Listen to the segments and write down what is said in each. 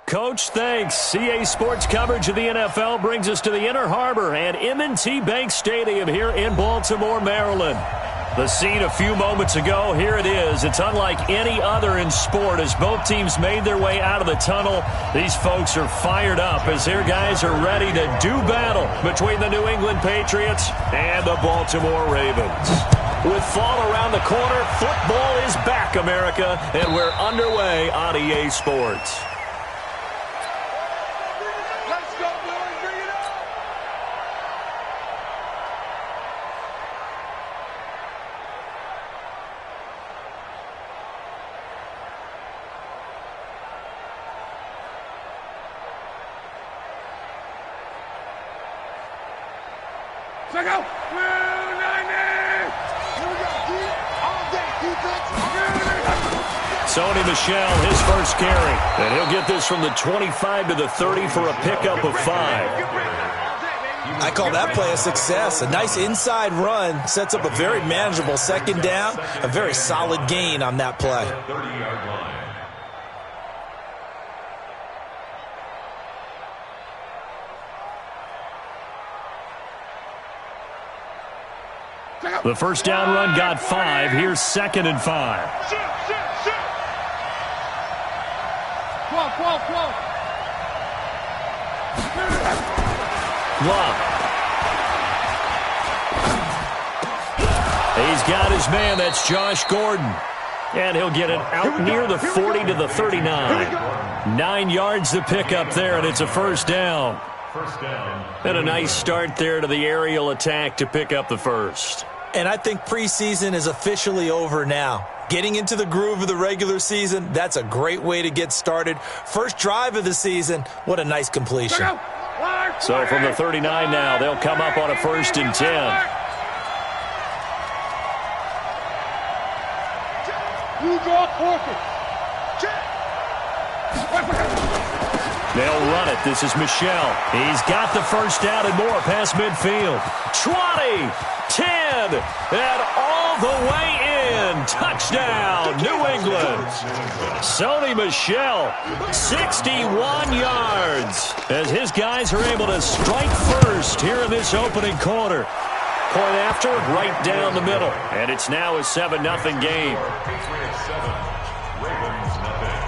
Coach, thanks. CA Sports coverage of the NFL brings us to the Inner Harbor and M&T Bank Stadium here in Baltimore, Maryland. The scene a few moments ago, here it is. It's unlike any other in sport as both teams made their way out of the tunnel. These folks are fired up as their guys are ready to do battle between the New England Patriots and the Baltimore Ravens. With fall around the corner, football is back, America, and we're underway on EA Sports. Sony Michel, his first carry. And he'll get this from the 25 to the 30 for a pickup of 5. I call that play a success. A nice inside run sets up a very manageable second down. A very solid gain on that play. The first down run got 5. Here's 2nd and 5. Love. He's got his man. That's Josh Gordon. And he'll get it out near the 40 to the 39. 9 yards to pick up there, and it's a first down. And a nice start there to the aerial attack to pick up the first. And I think preseason is officially over now. Getting into the groove of the regular season, that's a great way to get started. First drive of the season, what a nice completion. So from the 39 now, they'll come up on a 1st and 10. They'll run it. This is Michel. He's got the first down and more past midfield. 20, 10, and all the way in. Touchdown, New England. Sony Michel, 61 yards, as his guys are able to strike first here in this opening quarter. Point after, right down the middle. And it's now a 7-0 game. Patriots 7, Ravens nothing.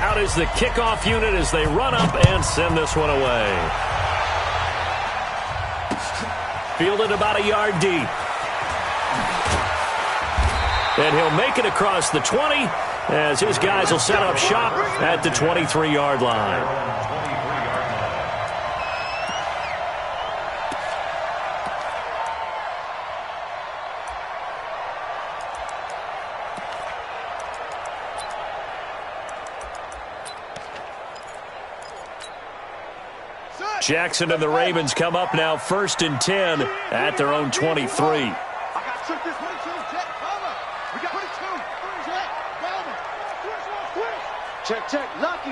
Out is the kickoff unit as they run up and send this one away. Fielded about a yard deep. And he'll make it across the 20 as his guys will set up shop at the 23-yard line. Jackson and the Ravens come up now 1st and 10 at their own 23. Check. Lucky.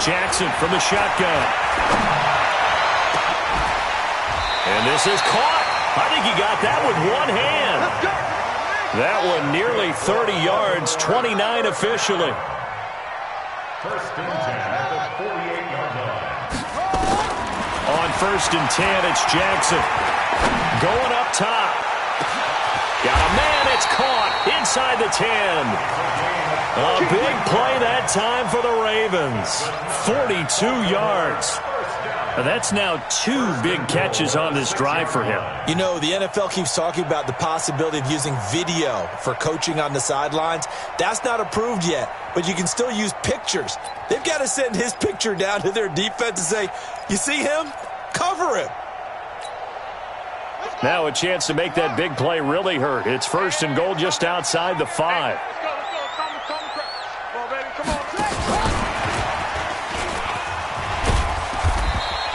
Jackson from the shotgun. And this is caught. I think he got that with one hand. That one nearly 30 yards, 29 officially. 1st and 10 at the 48-yard line. On 1st and 10, it's Jackson. Going up top. Got a man, it's caught inside the 10. A big play that time for the Ravens. 42 yards. That's now 2 big catches on this drive for him. You know, the NFL keeps talking about the possibility of using video for coaching on the sidelines. That's not approved yet, but you can still use pictures. They've got to send his picture down to their defense and say, you see him? Cover him. Now a chance to make that big play really hurt. It's 1st and goal just outside the 5.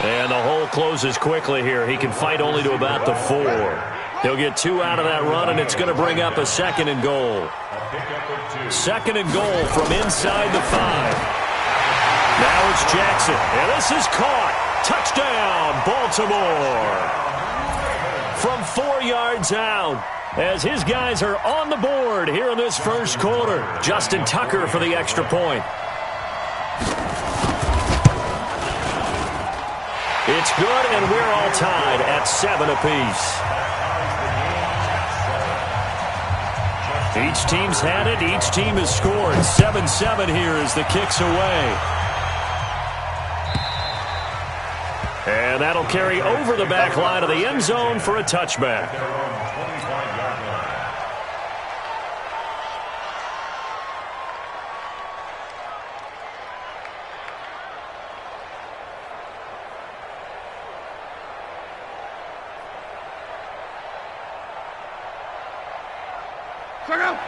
And the hole closes quickly here. He can fight only to about the 4. He'll get 2 out of that run, and it's going to bring up a 2nd and goal. 2nd and goal from inside the 5. Now it's Jackson, and this is caught. Touchdown, Baltimore. From 4 yards out, as his guys are on the board here in this first quarter. Justin Tucker for the extra point. It's good, and we're all tied at 7 apiece. Each team's had it. Each team has scored. 7-7 here as the kick's away. And that'll carry over the back line of the end zone for a touchback.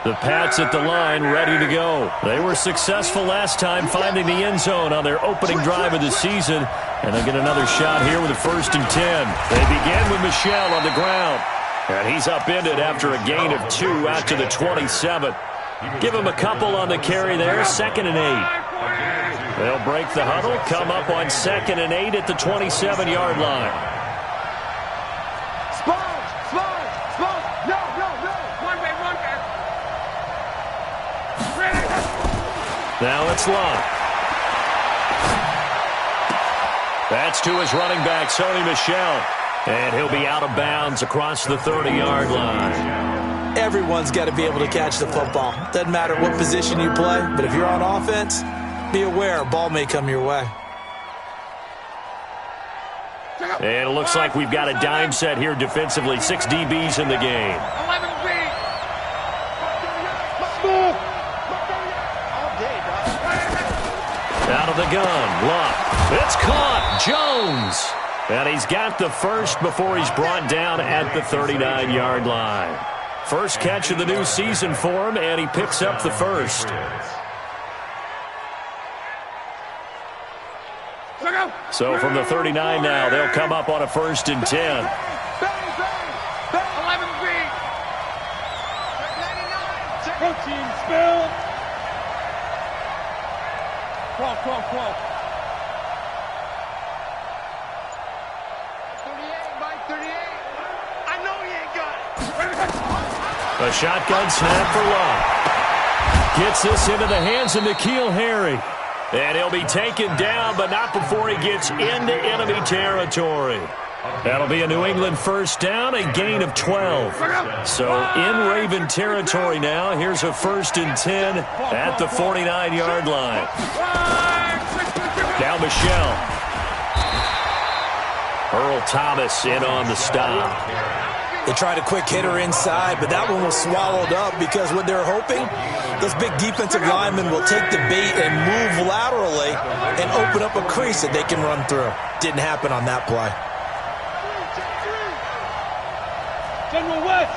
The Pats at the line, ready to go. They were successful last time finding the end zone on their opening drive of the season, and they'll get another shot here with a 1st and 10. They begin with Michel on the ground, and he's upended after a gain of 2 out to the 27. Give him a couple on the carry there, 2nd and 8. They'll break the huddle, come up on 2nd and 8 at the 27-yard line. Now it's Locke. That's to his running back, Sony Michel. And he'll be out of bounds across the 30-yard line. Everyone's got to be able to catch the football. Doesn't matter what position you play, but if you're on offense, be aware a ball may come your way. And it looks like we've got a dime set here defensively. 6 DBs in the game. Out of the gun, Locke. It's caught, Jones. And he's got the first before he's brought down at the 39-yard line. First catch of the new season for him, and he picks up the first. So from the 39 now, they'll come up on a 1st and 10. 11 feet. Protein spill. 12. 38 by 38. I know he ain't got it. A shotgun snap for Locke. Gets this into the hands of N'Keal Harry. And he'll be taken down, but not before he gets into enemy territory. That'll be a New England 1st down, a gain of 12. So in Raven territory now, here's a 1st and 10 at the 49-yard line. Now Michel. Earl Thomas in on the stop. They tried a quick hitter inside, but that one was swallowed up because what they're hoping, those big defensive linemen will take the bait and move laterally and open up a crease that they can run through. Didn't happen on that play. General West.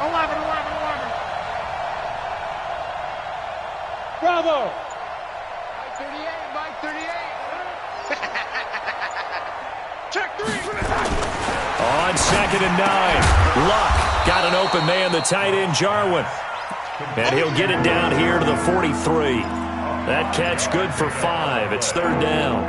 11. Bravo. By 38. Check 3. On 2nd and 9, Luck got an open man, the tight end Jarwin. And he'll get it down here to the 43. That catch good for 5. It's 3rd down.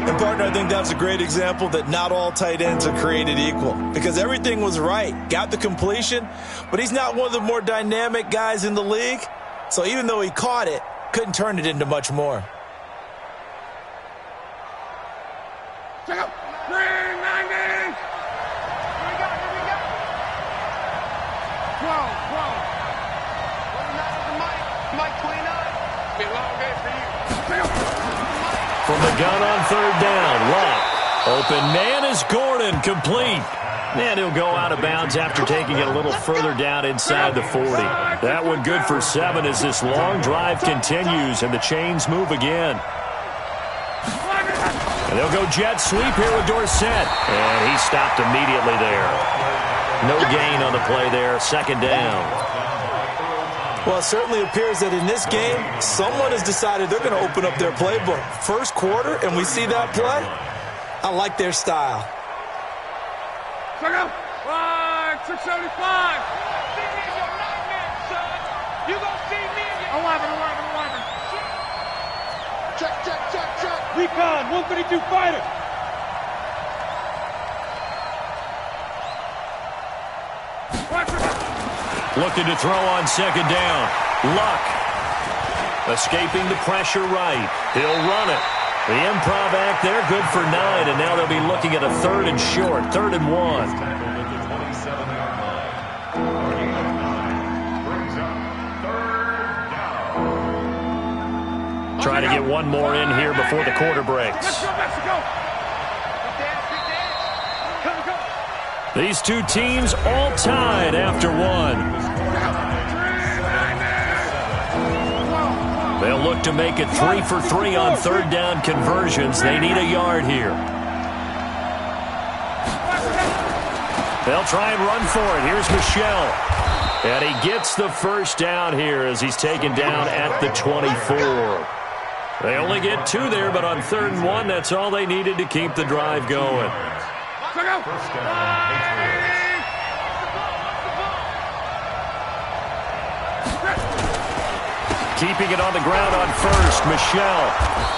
And, partner, I think that was a great example that not all tight ends are created equal because everything was right. Got the completion, but he's not one of the more dynamic guys in the league. So even though he caught it, couldn't turn it into much more. Check out. 390. 12. Mike 29. Be a long day for you. From the gun on 3rd down, Luck. Open man is Gordon, complete. And he'll go out of bounds after taking it a little further down inside the 40. That one good for 7 as this long drive continues and the chains move again. And they'll go jet sweep here with Dorsett. And he stopped immediately there. No gain on the play there, 2nd down. Well, it certainly appears that in this game, someone has decided they're going to open up their playbook. First quarter, and we see that play. I like their style. Check out. 675. You gonna see me again. 11. Check. Recon, 132 fighter. Looking to throw on second down. Luck. Escaping the pressure right. He'll run it. The improv act there, good for 9, and now they'll be looking at a 3rd and short, 3rd and 1. Try to get one more in here before the quarter breaks. Let's go, Mexico. These two teams all tied after one. They'll look to make it 3 for 3 on 3rd down conversions. They need a yard here. They'll try and run for it. Here's Michelle. And he gets the first down here as he's taken down at the 24. They only get 2 there, but on 3rd and 1, that's all they needed to keep the drive going. Keeping it on the ground on first, Michelle.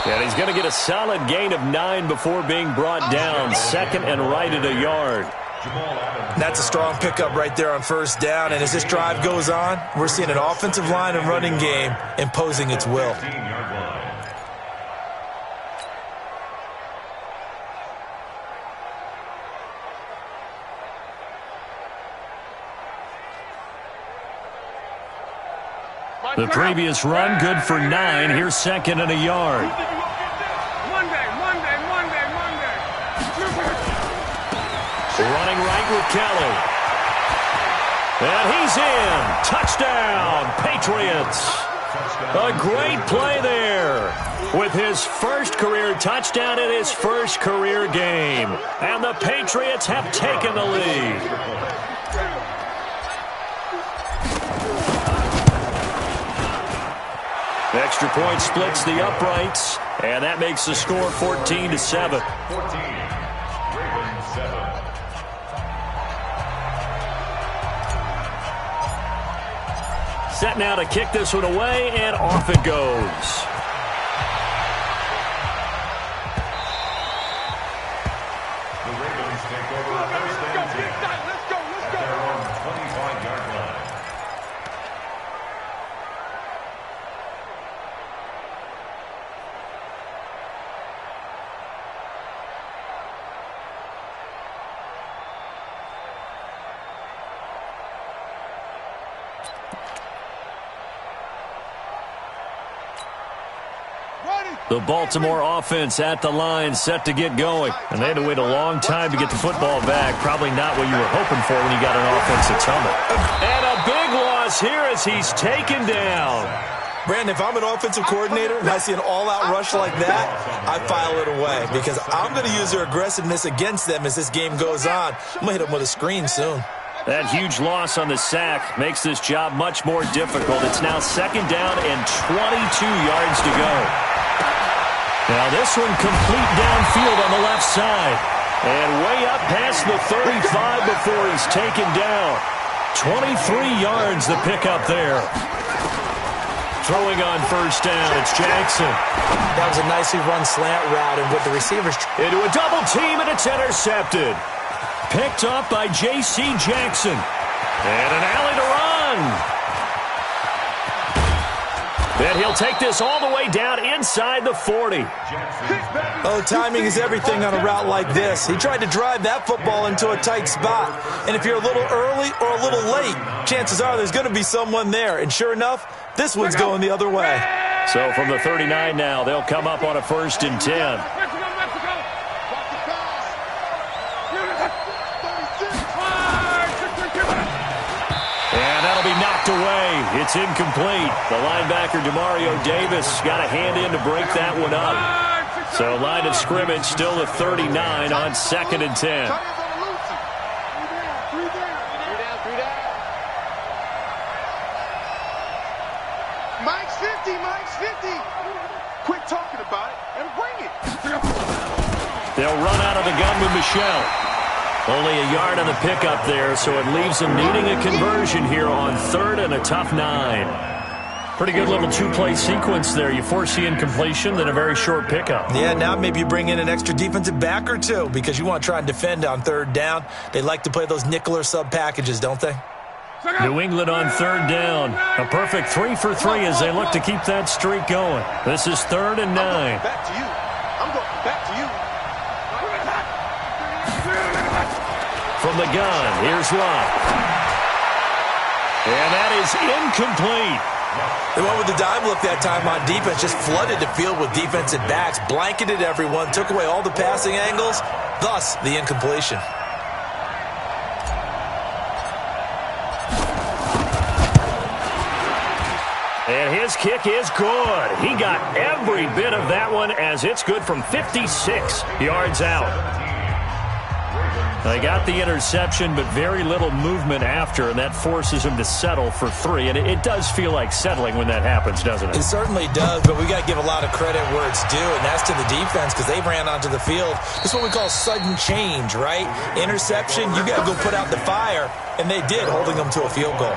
And he's going to get a solid gain of 9 before being brought down. 2nd and right at a yard. That's a strong pickup right there on 1st down. And as this drive goes on, we're seeing an offensive line and running game imposing its will. The previous run, good for 9. Here's 2nd and a yard. Monday. Running right with Kelly. And he's in. Touchdown, Patriots. A great play there. With his first career touchdown in his first career game. And the Patriots have taken the lead. Extra point splits the uprights, and that makes the score 14-7. Set now to kick this one away, and off it goes. The Ravens take over 1st and 10. Let's go. At their own 25-yard line. The Baltimore offense at the line, set to get going. And they had to wait a long time to get the football back. Probably not what you were hoping for when you got an offensive tumble. And a big loss here as he's taken down. Brandon, if I'm an offensive coordinator and I see an all-out rush like that, I file it away because I'm going to use their aggressiveness against them as this game goes on. I'm going to hit them with a screen soon. That huge loss on the sack makes this job much more difficult. It's now 2nd down and 22 yards to go. Now this one complete downfield on the left side. And way up past the 35 before he's taken down. 23 yards the pickup there. Throwing on 1st down, it's Jackson. That was a nicely run slant route, and with the receivers into a double team, and it's intercepted. Picked up by J.C. Jackson. And an alley to run. And he'll take this all the way down inside the 40. Oh, timing is everything on a route like this. He tried to drive that football into a tight spot. And if you're a little early or a little late, chances are there's going to be someone there. And sure enough, this one's going the other way. So from the 39 now, they'll come up on a 1st and 10. And that'll be knocked away. It's incomplete. The linebacker, Demario Davis, got a hand in to break that one up. So line of scrimmage still the 39 on 2nd and 10. Mike's 50. Quit talking about it and bring it. They'll run out of the gun with Michel. Only a yard on the pickup there, so it leaves them needing a conversion here on 3rd and a tough 9. Pretty good little two-play sequence there. You force the incompletion, then a very short pickup. Yeah, now maybe you bring in an extra defensive back or two because you want to try and defend on 3rd down. They like to play those nickel or sub packages, don't they? New England on 3rd down. A perfect 3 for 3 as they look to keep that streak going. This is 3rd and 9. Back to you. I'm going back to you. From the gun, here's Locke. And that is incomplete. They went with the dime look that time on defense, just flooded the field with defensive backs, blanketed everyone, took away all the passing angles, thus the incompletion. And his kick is good. He got every bit of that one as it's good from 56 yards out. They got the interception, but very little movement after, and that forces him to settle for 3. And it does feel like settling when that happens, doesn't it? It certainly does, but we got to give a lot of credit where it's due, and that's to the defense because they ran onto the field. This is what we call sudden change, right? Interception, you got to go put out the fire, and they did, holding them to a field goal.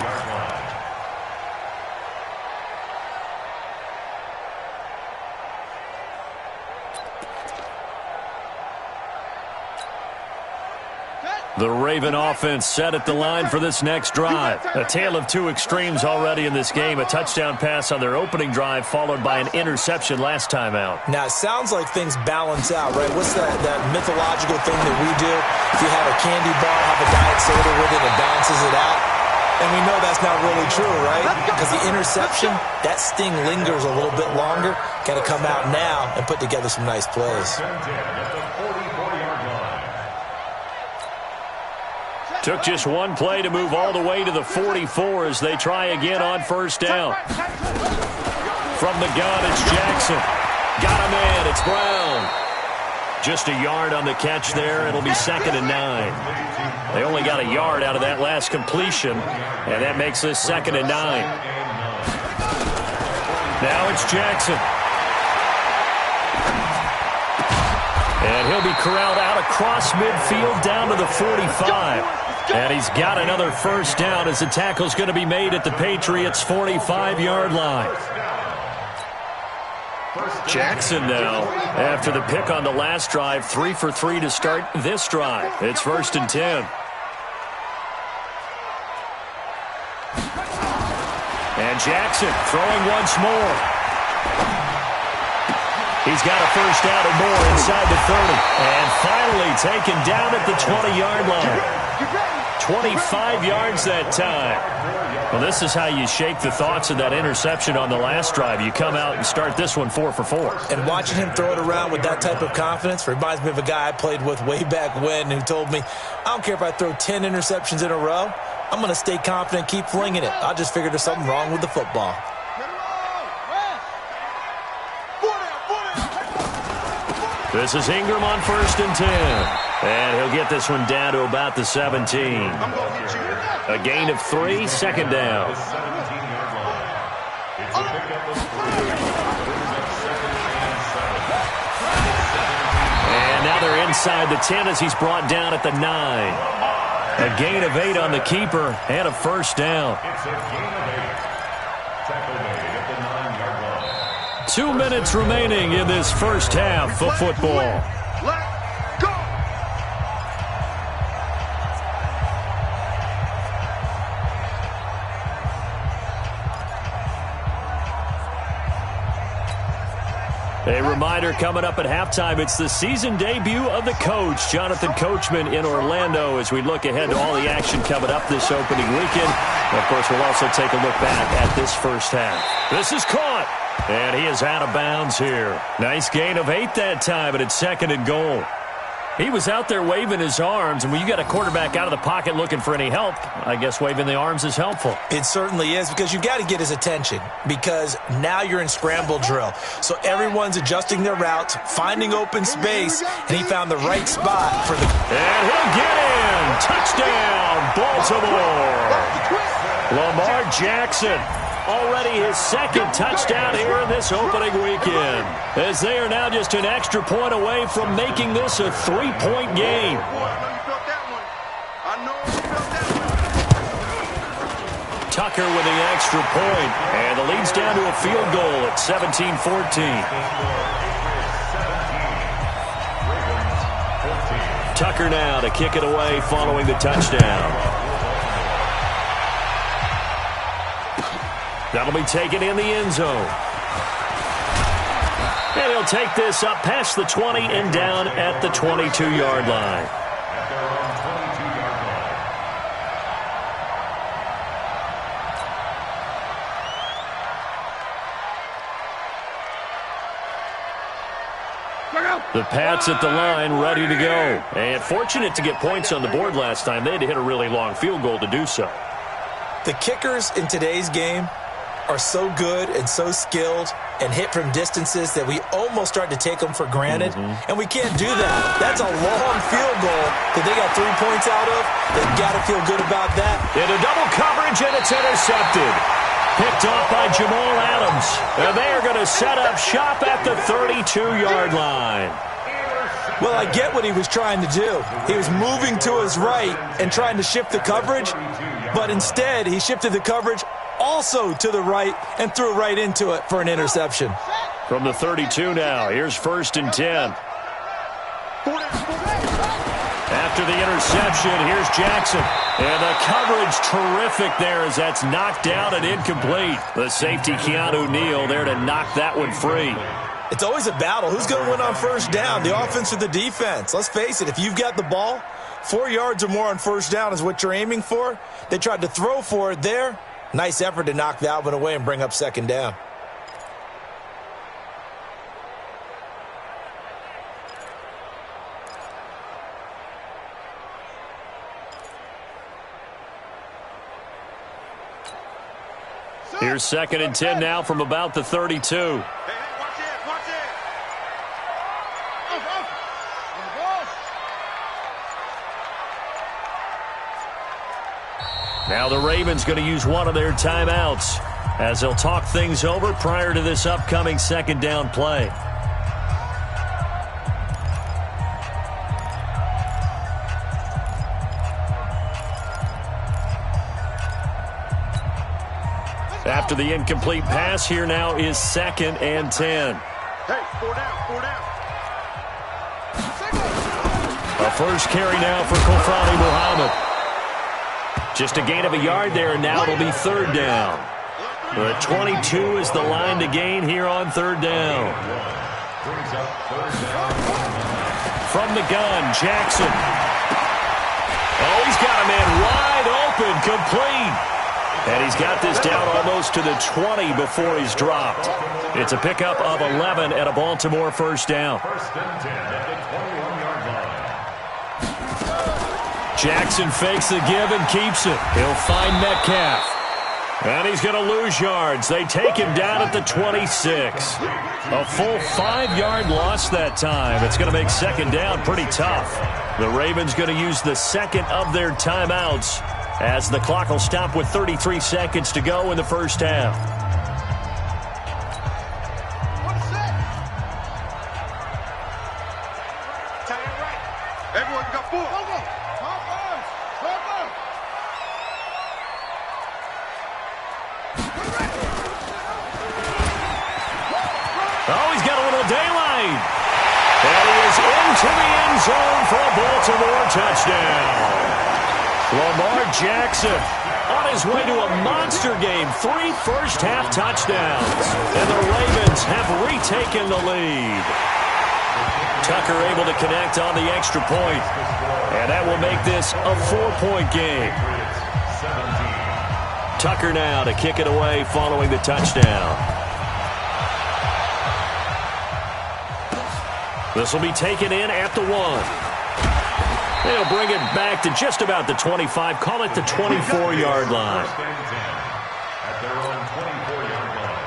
The Raven offense set at the line for this next drive. A tale of two extremes already in this game. A touchdown pass on their opening drive followed by an interception last time out. Now, it sounds like things balance out, right? What's that mythological thing that we do? If you have a candy bar, have a diet soda with it, it balances it out. And we know that's not really true, right? Because the interception, that sting lingers a little bit longer. Got to come out now and put together some nice plays. Took just one play to move all the way to the 44 as they try again on 1st down. From the gun, it's Jackson. Got him in. It's Brown. Just a yard on the catch there. It'll be 2nd and 9. They only got a yard out of that last completion, and that makes this 2nd and 9. Now it's Jackson. And he'll be corralled out across midfield down to the 45. And he's got another 1st down as the tackle's going to be made at the Patriots' 45-yard line. Jackson now, after the pick on the last drive, 3 for 3 to start this drive. It's 1st and 10. And Jackson throwing once more. He's got a 1st down and more inside the 30. And finally taken down at the 20-yard line. 25 yards that time. Well, this is how you shake the thoughts of that interception on the last drive. You come out and start this one 4 for 4. And watching him throw it around with that type of confidence reminds me of a guy I played with way back when who told me, I don't care if I throw 10 interceptions in a row. I'm going to stay confident, keep flinging it. I just figured there's something wrong with the football. This is Ingram on 1st and 10. And he'll get this one down to about the 17. A gain of 3, 2nd down. And now they're inside the 10 as he's brought down at the 9. A gain of 8 on the keeper and a 1st down. 2 minutes remaining in this first half of football. A reminder coming up at halftime, it's the season debut of the coach, Jonathan Coachman in Orlando, as we look ahead to all the action coming up this opening weekend. And of course, we'll also take a look back at this first half. This is caught, and he is out of bounds here. Nice gain of 8 that time, and it's 2nd and goal. He was out there waving his arms, and when you got a quarterback out of the pocket looking for any help, I guess waving the arms is helpful. It certainly is, because you got to get his attention, because now you're in scramble drill. So everyone's adjusting their routes, finding open space, and he found the right spot for the... And he'll get in! Touchdown, Baltimore! Lamar Jackson Already his second touchdown here in this opening weekend, as they are now just an extra point away from making this a 3-point game. Tucker with the extra point, and the lead's down to a field goal at 17-14. Tucker now to kick it away following the touchdown. That'll be taken in the end zone. And he'll take this up past the 20 and down at the 22-yard line. The Pats at the line, ready to go. And fortunate to get points on the board last time. They had to hit a really long field goal to do so. The kickers in today's game are so good and so skilled and hit from distances that we almost start to take them for granted. And we can't do that. That's a long field goal that they got 3 points out of. They've got to feel good about that. Into double coverage, and it's intercepted. Picked off by Jamal Adams. And they are going to set up shop at the 32-yard line. Well, I get what he was trying to do. He was moving to his right and trying to shift the coverage, but instead he shifted the coverage also to the right and threw right into it for an interception. From the 32 now, here's 1st and 10. After the interception, here's Jackson. And the coverage terrific there as that's knocked down and incomplete. The safety, Keanu Neal, there to knock that one free. It's always a battle. Who's going to win on first down, the offense or the defense? Let's face it, if you've got the ball, 4 yards or more on first down is what you're aiming for. They tried to throw for it there. Nice effort to knock that one away and bring up 2nd down. Here's 2nd and 10 now from about the 32. Now the Ravens going to use one of their timeouts as they'll talk things over prior to this upcoming 2nd down play. After the incomplete pass, here now is 2nd and 10. Hey, 4 down. A first carry now for Kofrani Muhammad. Just a gain of a yard there, and now it'll be 3rd down. The 22 is the line to gain here on 3rd down. From the gun, Jackson. Oh, he's got a man wide open, complete. And he's got this down almost to the 20 before he's dropped. It's a pickup of 11 and a Baltimore first down. Jackson fakes the give and keeps it. He'll find Metcalf. And he's going to lose yards. They take him down at the 26. A full 5-yard loss that time. It's going to make 2nd down pretty tough. The Ravens going to use the 2nd of their timeouts as the clock will stop with 33 seconds to go in the first half. Everyone got 4. Oh, he's got a little daylight. And he is into the end zone for a Baltimore touchdown. Lamar Jackson on his way to a monster game. 3 first-half touchdowns. And the Ravens have retaken the lead. Tucker able to connect on the extra point. And that will make this a 4-point game. Tucker now to kick it away following the touchdown. This will be taken in at the 1. They'll bring it back to just about the 25. Call it the 24-yard line. At their own 24-yard line.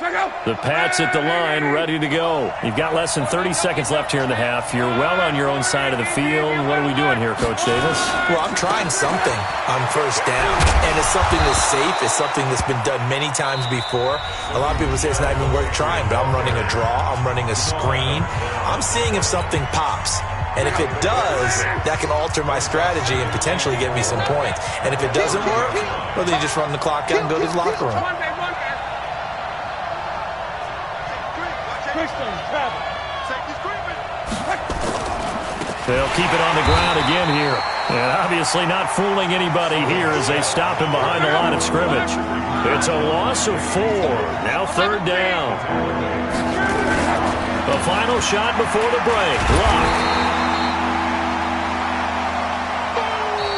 The Pats at the line, ready to go. You've got less than 30 seconds left here in the half. You're well on your own side of the field. What are we doing here, Coach Davis? Well, I'm trying something on first down, and it's something that's safe. It's something that's been done many times before. A lot of people say it's not even worth trying, but I'm running a draw. I'm running a screen. I'm seeing if something pops. And if it does, that can alter my strategy and potentially get me some points. And if it doesn't work, well, then you just run the clock out and go to the locker room. They'll keep it on the ground again here. And obviously not fooling anybody here as they stop him behind the line of scrimmage. It's a loss of 4. Now third down. The final shot before the break. Lock.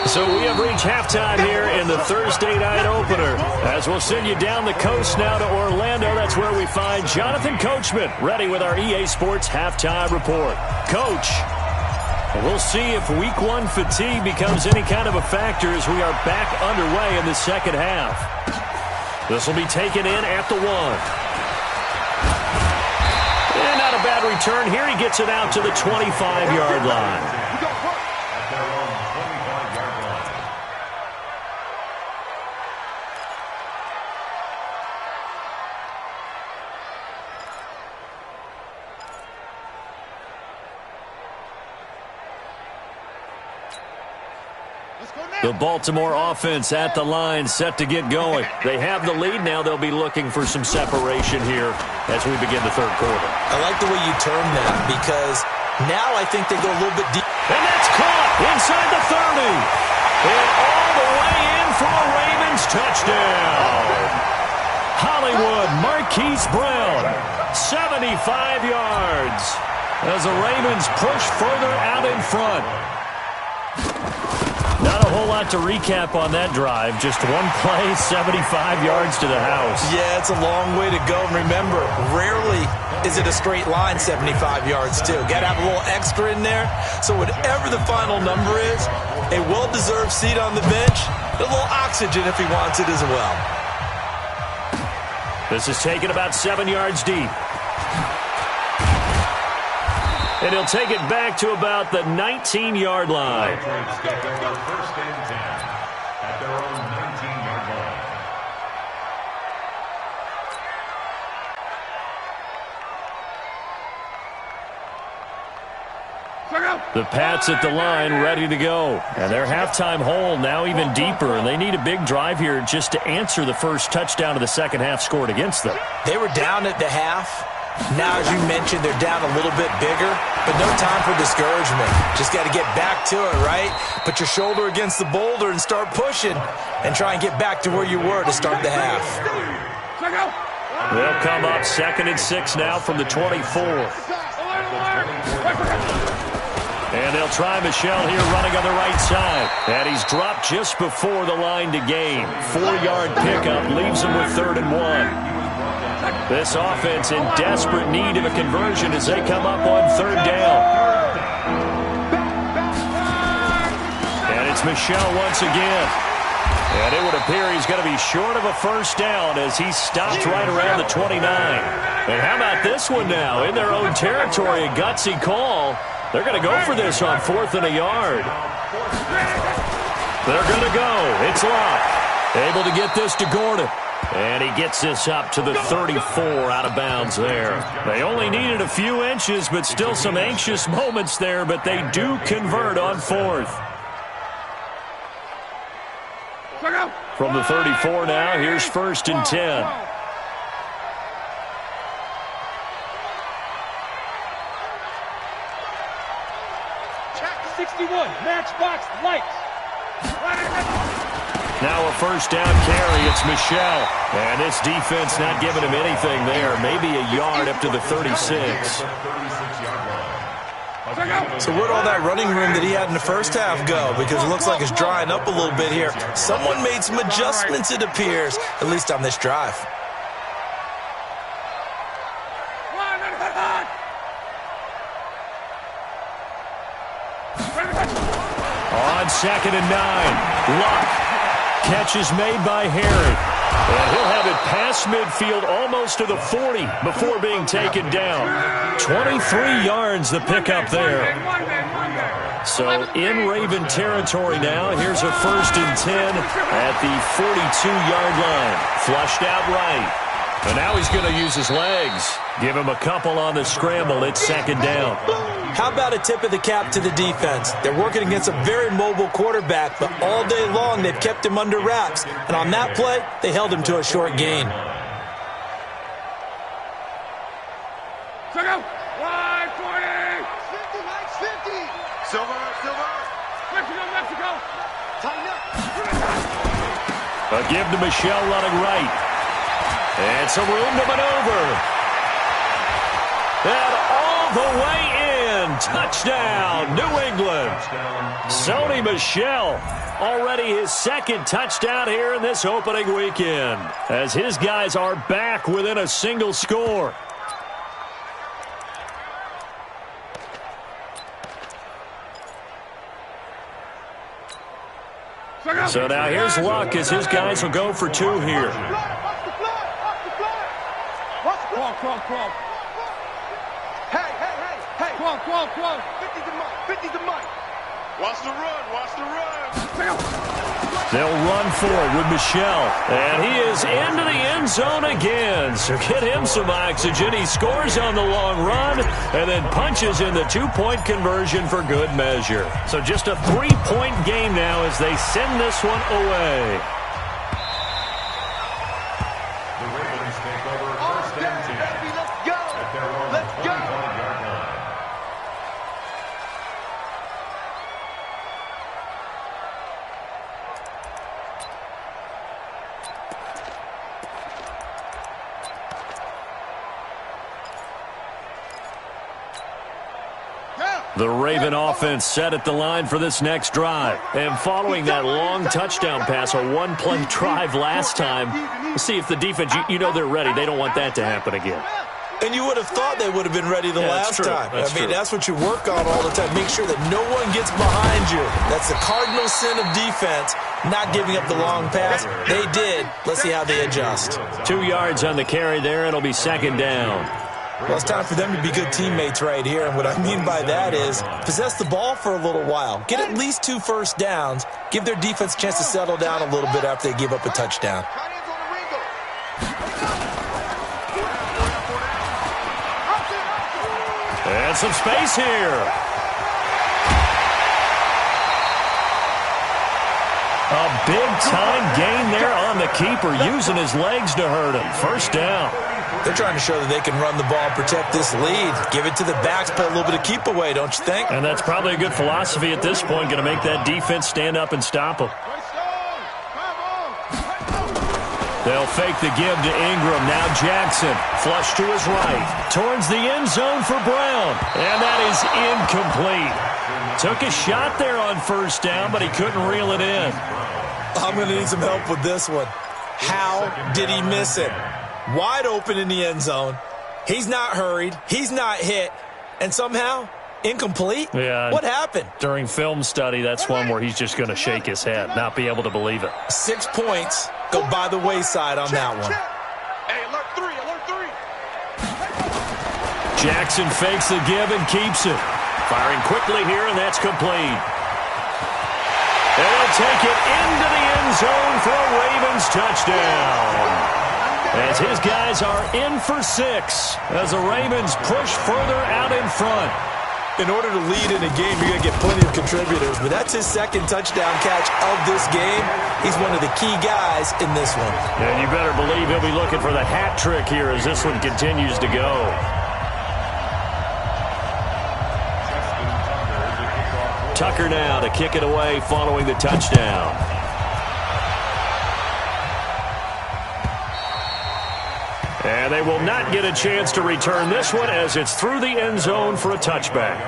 So we have reached halftime here in the Thursday night opener. As we'll send you down the coast now to Orlando, that's where we find Jonathan Coachman, ready with our EA Sports halftime report. Coach, we'll see if week 1 fatigue becomes any kind of a factor as we are back underway in the second half. This will be taken in at the 1. And not a bad return here. He gets it out to the 25-yard line. The Baltimore offense at the line, set to get going. They have the lead now. They'll be looking for some separation here as we begin the third quarter. I like the way you term that because now I think they go a little bit deep. And that's caught inside the 30. And all the way in for a Ravens touchdown. Hollywood Marquise Brown, 75 yards as the Ravens push further out in front. Not a whole lot to recap on that drive. Just one play, 75 yards to the house. Yeah, it's a long way to go. Remember, rarely is it a straight line 75 yards, too. Got to have a little extra in there. So whatever the final number is, a well-deserved seat on the bench, a little oxygen if he wants it as well. This is taken about 7 yards deep. And he'll take it back to about the 19-yard line. First and 10 at their own 19-yard line. The Pats at the line, ready to go. And their halftime hole now even deeper, and they need a big drive here just to answer the first touchdown of the second half scored against them. They were down at the half. Now, as you mentioned, they're down a little bit bigger, but no time for discouragement. Just got to get back to it, right? Put your shoulder against the boulder and start pushing and try and get back to where you were to start the half. They'll come up 2nd and 6 now from the 24. And they'll try Michelle here running on the right side. And he's dropped just before the line to gain. 4-yard pickup leaves him with 3rd and 1. This offense in desperate need of a conversion as they come up on 3rd down. And it's Michelle once again. And it would appear he's going to be short of a first down as he stopped right around the 29. And how about this one now? In their own territory, a gutsy call. They're going to go for this on 4th and a yard. They're going to go. It's Locke. Able to get this to Gordon. And he gets this up to the 34 out of bounds there. They only needed a few inches, but still some anxious moments there, but they do convert on 4th. From the 34 now, here's 1st and 10. Matchbox lights. Now a first down carry. It's Michelle. And this defense not giving him anything there. Maybe a yard up to the 36. So where'd all that running room that he had in the first half go? Because it looks like it's drying up a little bit here. Someone made some adjustments, it appears, at least on this drive. On 2nd and 9. Luck. Catch is made by Harry. And he'll have it past midfield almost to the 40 before being taken down. 23 yards the pickup there. So in Raven territory now. Here's a 1st and 10 at the 42-yard line. Flushed out right. And now he's going to use his legs. Give him a couple on the scramble. It's 2nd down. How about a tip of the cap to the defense? They're working against a very mobile quarterback, but all day long they've kept him under wraps. And on that play, they held him to a short gain. Check out. 140. 50. Silver. Mexico. Tighten up. A give to Michelle running right. And some room to maneuver. And all the way in. Touchdown, New England. Sony Michel, already his 2nd touchdown here in this opening weekend, as his guys are back within a single score. So now here's Luck as his guys will go for 2 here. Crawl. Hey. Crawl. 50 to Mike. Watch the run. They'll run for it with Michel. And he is into the end zone again. So get him some oxygen. He scores on the long run and then punches in the 2-point conversion for good measure. So just a 3-point game now as they send this one away. The Raven offense set at the line for this next drive. And following that long touchdown pass, a 1-play drive last time, we'll see if the defense, you know they're ready. They don't want that to happen again. And you would have thought they would have been ready the last time. That's what you work on all the time. Make sure that no one gets behind you. That's the cardinal sin of defense, not giving up the long pass. They did. Let's see how they adjust. 2 yards on the carry there. It'll be 2nd down. Well, it's time for them to be good teammates right here. And what I mean by that is possess the ball for a little while. Get at least 2 first downs. Give their defense a chance to settle down a little bit after they give up a touchdown. And some space here. A big-time gain there on the keeper, using his legs to hurt him. 1st down. They're trying to show that they can run the ball, protect this lead. Give it to the backs, play a little bit of keep away, don't you think? And that's probably a good philosophy at this point, going to make that defense stand up and stop them. They'll fake the give to Ingram. Now Jackson, flush to his right. Towards the end zone for Brown. And that is incomplete. Took a shot there on 1st down, but he couldn't reel it in. I'm going to need some help with this one. How did he miss it? Wide open in the end zone. He's not hurried. He's not hit. And somehow, incomplete? Yeah. What happened? During film study, that's one where he's just going to shake his head, not be able to believe it. 6 points go by the wayside on that one. Hey, alert 3. Jackson fakes the give and keeps it. Firing quickly here, and that's complete. And they'll take it into the end zone for a Ravens touchdown. As his guys are in for 6, as the Ravens push further out in front. In order to lead in a game, you're going to get plenty of contributors, but that's his 2nd touchdown catch of this game. He's one of the key guys in this one. And you better believe he'll be looking for the hat trick here as this one continues to go. Tucker now to kick it away following the touchdown. And they will not get a chance to return this one as it's through the end zone for a touchback.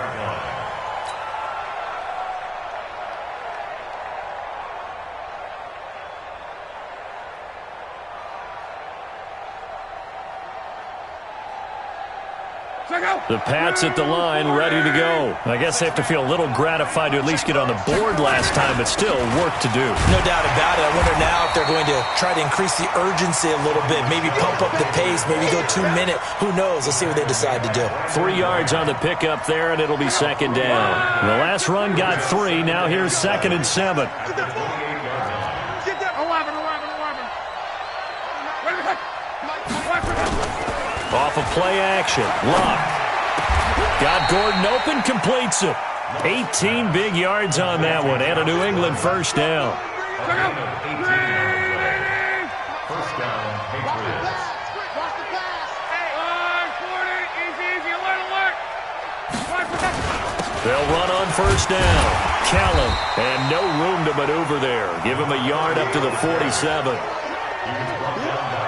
The Pats at the line, ready to go. I guess they have to feel a little gratified to at least get on the board last time, but still work to do. No doubt about it. I wonder now if they're going to try to increase the urgency a little bit, maybe pump up the pace, maybe go 2 minute. Who knows? Let's see what they decide to do. 3 yards on the pickup there, and it'll be second down. The last run got 3. Now here's 2nd and 7. Off of play action. Luck. Got Gordon open, completes it. 18 big yards on that one, and a New England first down. First down, Patriots. They'll run on first down. Callum, and no room to maneuver there. Give him a yard up to the 47.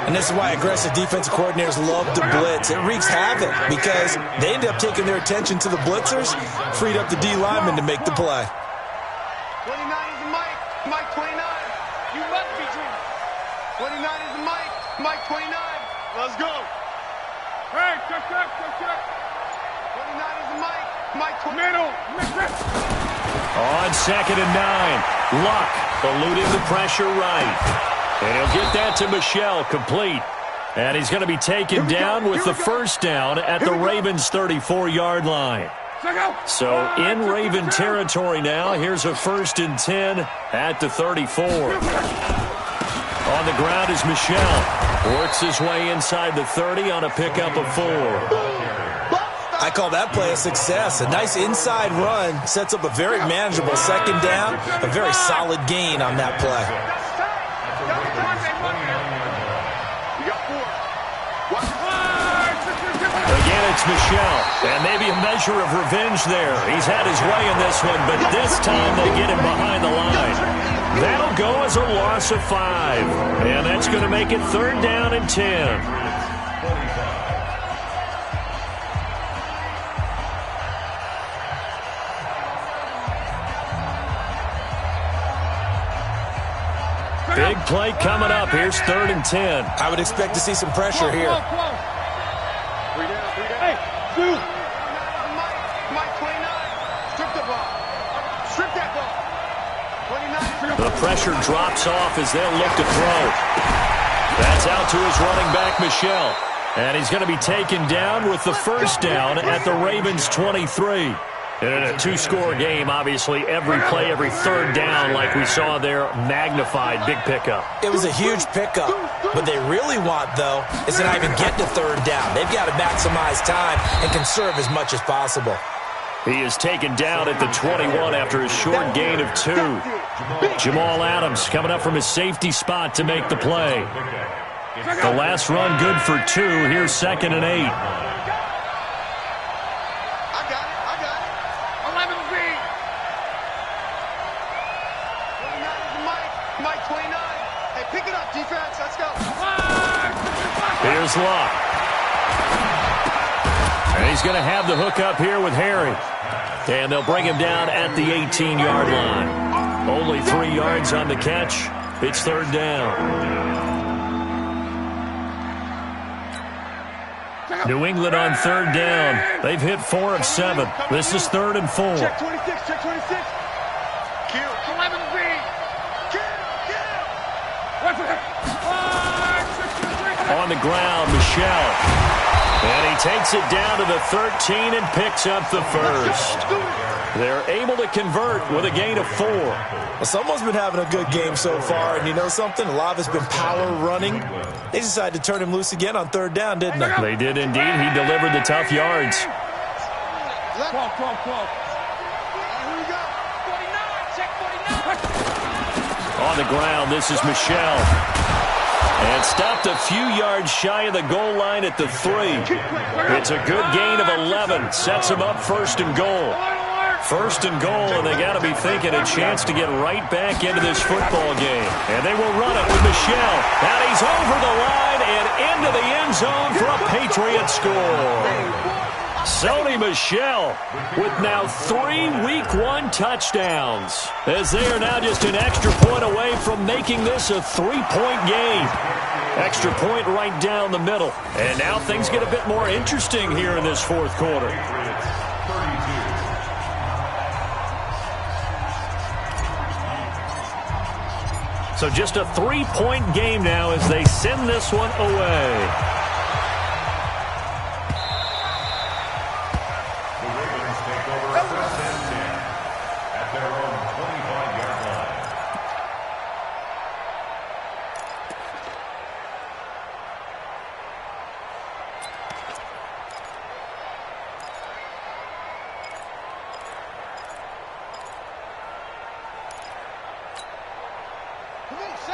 And this is why aggressive defensive coordinators love to blitz. It wreaks havoc because they end up taking their attention to the blitzers, freed up the D lineman to make the play. 29 is the Mike. Mike 29. You must be dreaming. 29 is the Mike. Mike 29. Let's go. Hey, check. 29 is the Mike. Mike 29. Middle. On 2nd and 9. Luck eluding the pressure right. And he'll get that to Michel, complete. And he's going to be taken down with the first down at the Ravens' 34-yard line. So in Raven territory now, here's a 1st and 10 at the 34. On the ground is Michel. Works his way inside the 30 on a pickup of 4. I call that play a success. A nice inside run sets up a very manageable second down, a very solid gain on that play. Again, it's Michel, and maybe a measure of revenge there. He's had his way in this one, but this time they get him behind the line. That'll go as a loss of 5, and that's going to make it 3rd down and 10. Big play coming up. Here's 3rd and 10. I would expect to see some pressure here. Hey, dude. Mike 29. Strip the ball. Strip that ball. 29. The pressure drops off as they'll look to throw. That's out to his running back, Michel. And he's going to be taken down with the first down at the Ravens' 23. And in a 2-score game, obviously, every play, every 3rd down, like we saw there, magnified, big pickup. It was a huge pickup. What they really want, though, is to not even get to 3rd down. They've got to maximize time and conserve as much as possible. He is taken down at the 21 after a short gain of 2. Jamal Adams coming up from his safety spot to make the play. The last run good for 2. Here's 2nd and 8. Here's Luck. And he's going to have the hook up here with Harry. And they'll bring him down at the 18-yard line. Only 3 yards on the catch. It's 3rd down. New England on 3rd down. They've hit 4 of 7. This is 3rd and 4. Check 26, check 26. Kill. 11B. Kill. What's it? On the ground, Michel. And he takes it down to the 13 and picks up the first. They're able to convert with a gain of 4. Well, someone's been having a good game so far, and you know something? A lot of it's been power running. They decided to turn him loose again on 3rd down, didn't they? They did indeed. He delivered the tough yards. 12. Here we go. 49, check 49. On the ground, this is Michel. And stopped a few yards shy of the goal line at the 3. It's a good gain of 11. Sets him up 1st and goal. 1st and goal, and they got to be thinking a chance to get right back into this football game. And they will run it with Michel. And he's over the line and into the end zone for a Patriot score. Sony Michel with now 3 Week 1 touchdowns, as they are now just an extra point away from making this a 3-point game. Extra point right down the middle. And now things get a bit more interesting here in this fourth quarter. So just a 3-point game now as they send this one away.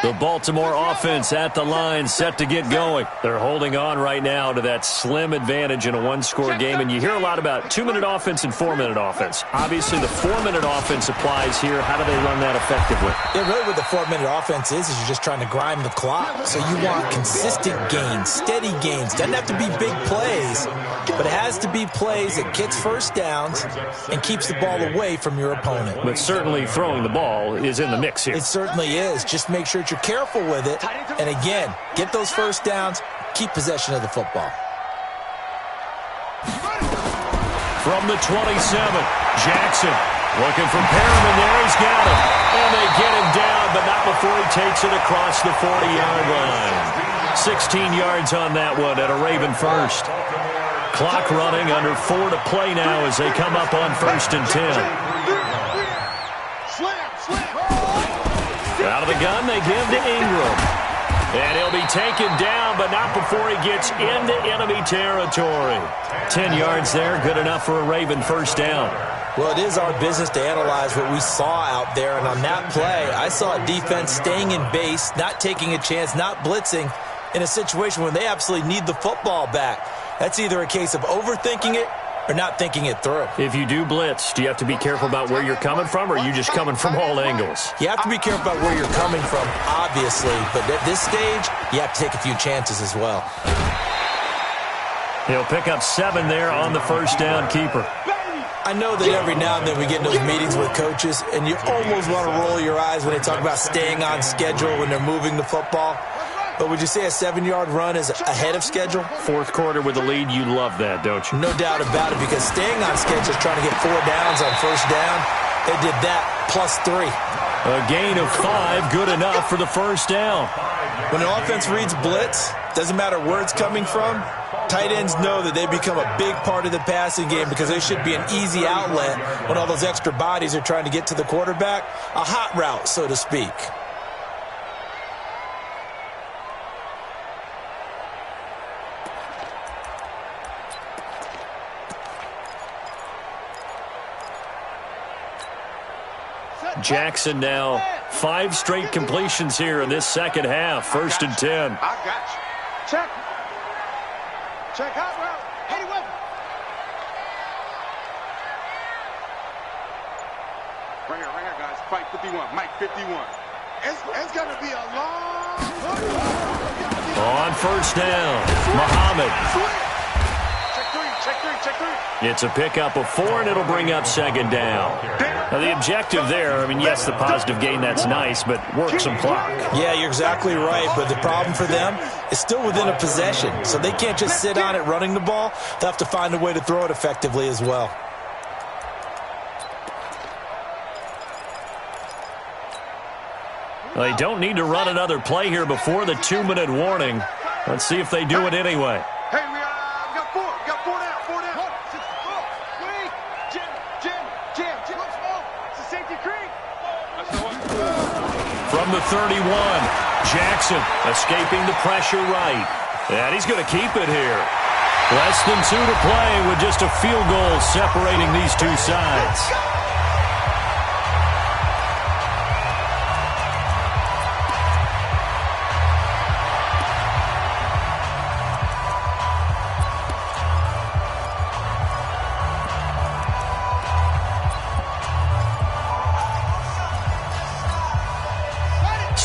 The Baltimore offense at the line, set to get going. They're holding on right now to that slim advantage in a one-score game, and you hear a lot about 2-minute offense and 4-minute offense. Obviously, the 4-minute offense applies here. How do they run that effectively? Yeah, really what the 4-minute offense is you're just trying to grind the clock. So you want consistent gains, steady gains. Doesn't have to be big plays, but it has to be plays that gets first downs and keeps the ball away from your opponent. But certainly throwing the ball is in the mix here. It certainly is. Just make sure that you're careful with it. And again, get those first downs, keep possession of the football. From the 27, Jackson looking for Perriman there. He's got him. And they get him down, but not before he takes it across the 40-yard line. 16 yards on that one at a Raven first. Clock running, under 4 to play now as they come up on 1st and 10. Out of the gun, they give to Ingram. And he'll be taken down, but not before he gets into enemy territory. 10 yards there, good enough for a Raven first down. Well, it is our business to analyze what we saw out there, and on that play, I saw a defense staying in base, not taking a chance, not blitzing, in a situation when they absolutely need the football back. That's either a case of overthinking it or not thinking it through. If you do blitz, do you have to be careful about where you're coming from, or are you just coming from all angles? You have to be careful about where you're coming from, obviously, but at this stage, you have to take a few chances as well. He'll pick up 7 there on the first down keeper. I know that every now and then we get in those meetings with coaches, and you almost want to roll your eyes when they talk about staying on schedule when they're moving the football. But would you say a 7-yard run is ahead of schedule? Fourth quarter with a lead, you love that, don't you? No doubt about it, because staying on schedule is trying to get 4 downs on first down. They did that plus 3. A gain of 5, good enough for the first down. When an offense reads blitz, doesn't matter where it's coming from, tight ends know that they become a big part of the passing game because they should be an easy outlet when all those extra bodies are trying to get to the quarterback. A hot route, so to speak. Jackson now 5 straight completions here in this second half. 1st and 10. I got you. Check. Check out route. Hey, weapon. Right here, guys. Fight 51. Mike 51. It's going to be a long... On first down, Muhammad. Check 3. It's a pickup of 4, and it'll bring up 2nd down. Now, the objective there, I mean, yes, the positive gain, that's nice, but work some clock. Yeah, you're exactly right, but the problem for them is still within a possession, so they can't just sit on it running the ball. They'll have to find a way to throw it effectively as well. They don't need to run another play here before the 2-minute warning. Let's see if they do it anyway. Hey, we got 4. We got 4 down. 4 down. 1, 6, 4. Wait. Jim. It's a safety creek. From the 31, Jackson escaping the pressure right. And he's going to keep it here. Less than 2 to play with just a field goal separating these two sides.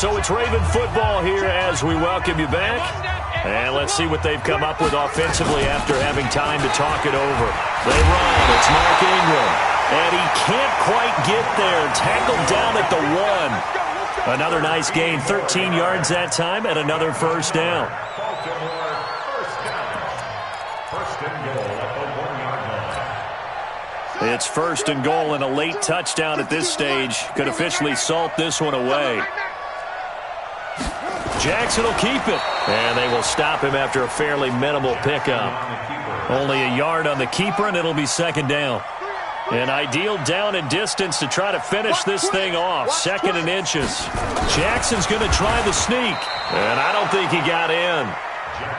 So it's Raven football here as we welcome you back. And let's see what they've come up with offensively after having time to talk it over. They run. It's Mark Ingram. And he can't quite get there. Tackled down at the 1. Another nice gain, 13 yards that time, and another first down. Baltimore, first down. First and goal at the 1-yard line. It's first and goal and a late touchdown at this stage. Could officially salt this one away. Jackson will keep it. And they will stop him after a fairly minimal pickup. Only a yard on the keeper, and it'll be second down. An ideal down and distance to try to finish this thing off. Second and inches. Jackson's going to try the sneak. And I don't think he got in.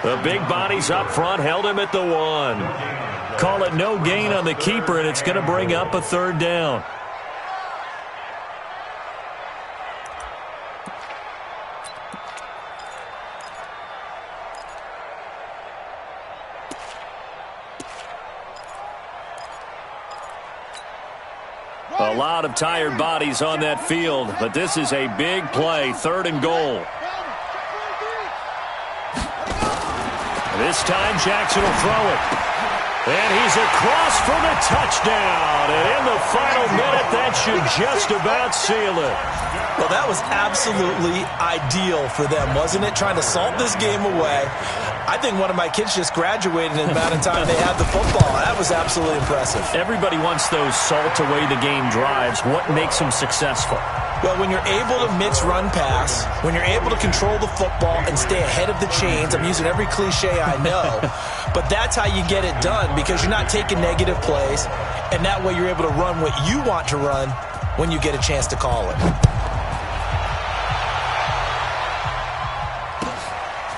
The big bodies up front held him at the 1. Call it no gain on the keeper, and it's going to bring up a third down. A lot of tired bodies on that field, but this is a big play, third and goal. This time Jackson will throw it. And he's across for the touchdown. And in the final minute, that should just about seal it. Well, that was absolutely ideal for them, wasn't it? Trying to salt this game away. I think one of my kids just graduated in the amount of time they had the football. That was absolutely impressive. Everybody wants those salt-away-the-game drives. What makes them successful? Well, when you're able to mix run pass, when you're able to control the football and stay ahead of the chains, I'm using every cliche I know, but that's how you get it done because you're not taking negative plays, and that way you're able to run what you want to run when you get a chance to call it.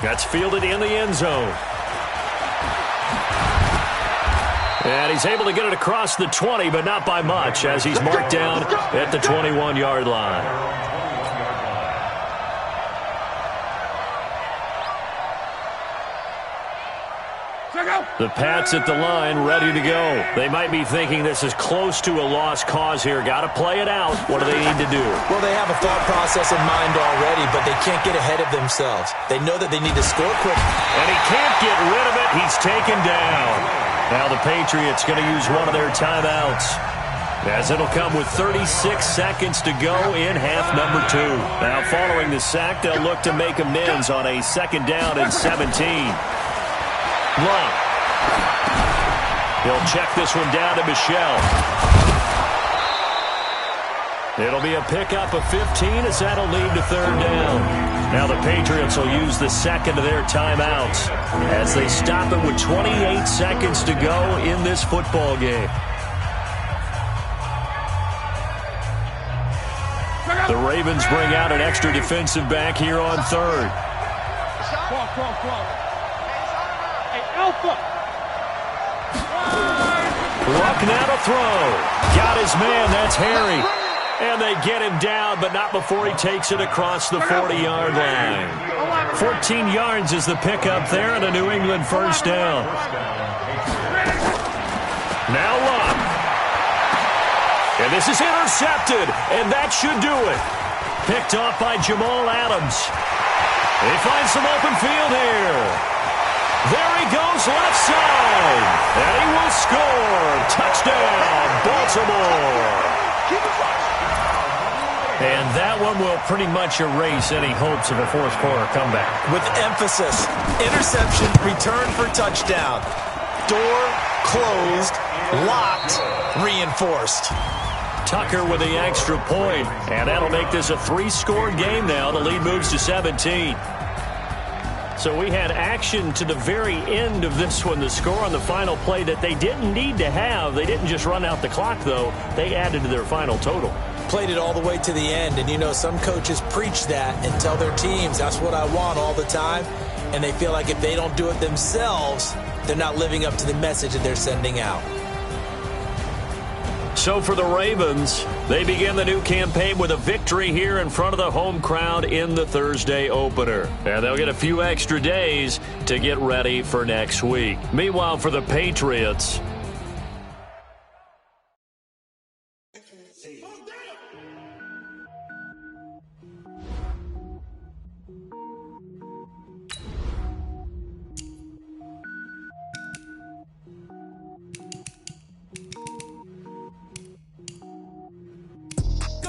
That's fielded in the end zone. And he's able to get it across the 20, but not by much, as he's marked down at the 21-yard line. The Pats at the line, ready to go. They might be thinking this is close to a lost cause here. Got to play it out. What do they need to do? Well, they have a thought process in mind already, but they can't get ahead of themselves. They know that they need to score quick. And he can't get rid of it. He's taken down. Now the Patriots going to use one of their timeouts, as it'll come with 36 seconds to go in half number 2. Now following the sack, they'll look to make amends on a second down and 17. Love. He'll check this one down to Michelle. It'll be a pickup of 15 as that'll lead to third down. Now the Patriots will use the second of their timeouts as they stop it with 28 seconds to go in this football game. The Ravens bring out an extra defensive back here on third. Luck now to throw. Got his man, that's Harry. And they get him down, but not before he takes it across the 40-yard line. 14 yards is the pickup there, and a New England first down. Now Luck. And this is intercepted, and that should do it. Picked off by Jamal Adams. They find some open field here. There he goes left side. And he will score. Touchdown, Baltimore. And that one will pretty much erase any hopes of a fourth quarter comeback. With emphasis, interception, return for touchdown. Door closed, locked, reinforced. Tucker with the extra point, and that'll make this a 3-score game now. The lead moves to 17. So we had action to the very end of this one. The score on the final play that they didn't need to have. They didn't just run out the clock, though. They added to their final total. Played it all the way to the end, and you know some coaches preach that and tell their teams, that's what I want all the time, and they feel like if they don't do it themselves, they're not living up to the message that they're sending out. So for the Ravens, they begin the new campaign with a victory here in front of the home crowd in the Thursday opener. And they'll get a few extra days to get ready for next week. Meanwhile, for the Patriots,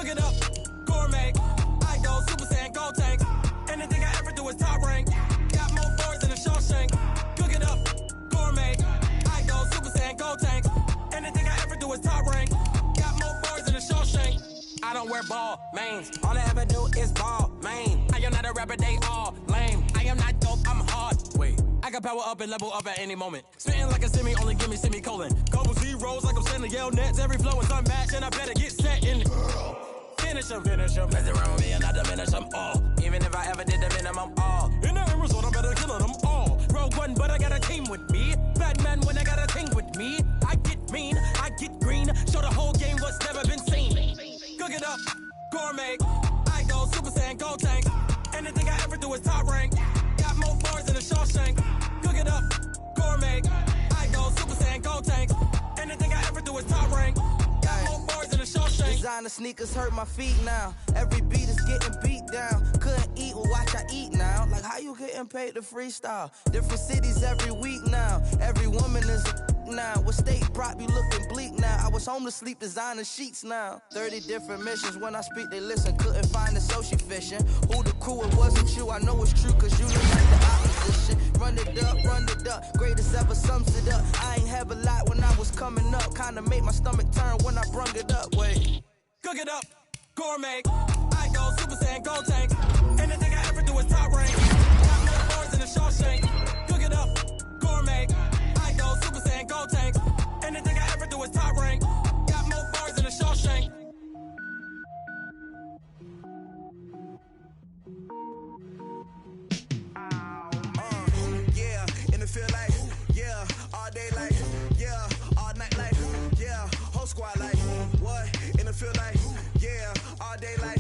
Cook it up, gourmet. I goes tank. Anything I ever do is top rank. Got more boards than a Shawshank. Cook it up, gourmet. I go Super Saiyan, go tank. Anything I ever do is top rank. Got more boards than a Shawshank. I don't wear ball mains. All I ever do is ball main. I am not a rapper, they all lame. I am not dope, I'm hard. Wait, I can power up and level up at any moment. Spitting like a semi, only give me semicolon. Couple zeros like I'm sending yell nets. Every flow is unmatched and I better get set in. Finish them. Mess around with me and I diminish them all. Even if I ever did the minimum all. In the end result, I better kill them all. Rogue One, but I got a team with me. Batman when I got a team with me. I get mean, I get green. Show the whole game what's never been seen. Cook it up, gourmet. I go Super Saiyan, go tank. Anything I ever do is top rank. Got more bars than a Shawshank. Cook it up, gourmet. I go Super Saiyan, go tank. Anything I ever do is top rank. Got more bars than a Shawshank. Designer sneakers hurt my feet now. Every beat is getting beat down. Couldn't eat, well watch I eat now. Like how you getting paid to freestyle? Different cities every week now. Every woman is a now. What state brought me looking bleak now? I was home to sleep designing sheets now. 30 different missions. When I speak they listen. Couldn't find the social fishing. Who the crew, it wasn't you. I know it's true cause you look like the opposition. Run it up. Greatest ever sums it up. I ain't have a lot when I was coming up. Kinda made my stomach turn when I brung it up. Wait. Cook it up, gourmet. I go Super Saiyan, go tank. Anything I ever do is top rank. Got more bars than a Shawshank. Cook it up, gourmet. I go Super Saiyan, go tank. Anything I ever do is top rank. Got more bars than a Shawshank. Yeah, in the field like, yeah, all day like, yeah, all night like, yeah, whole squad like, what? In the field like, yeah, all day like.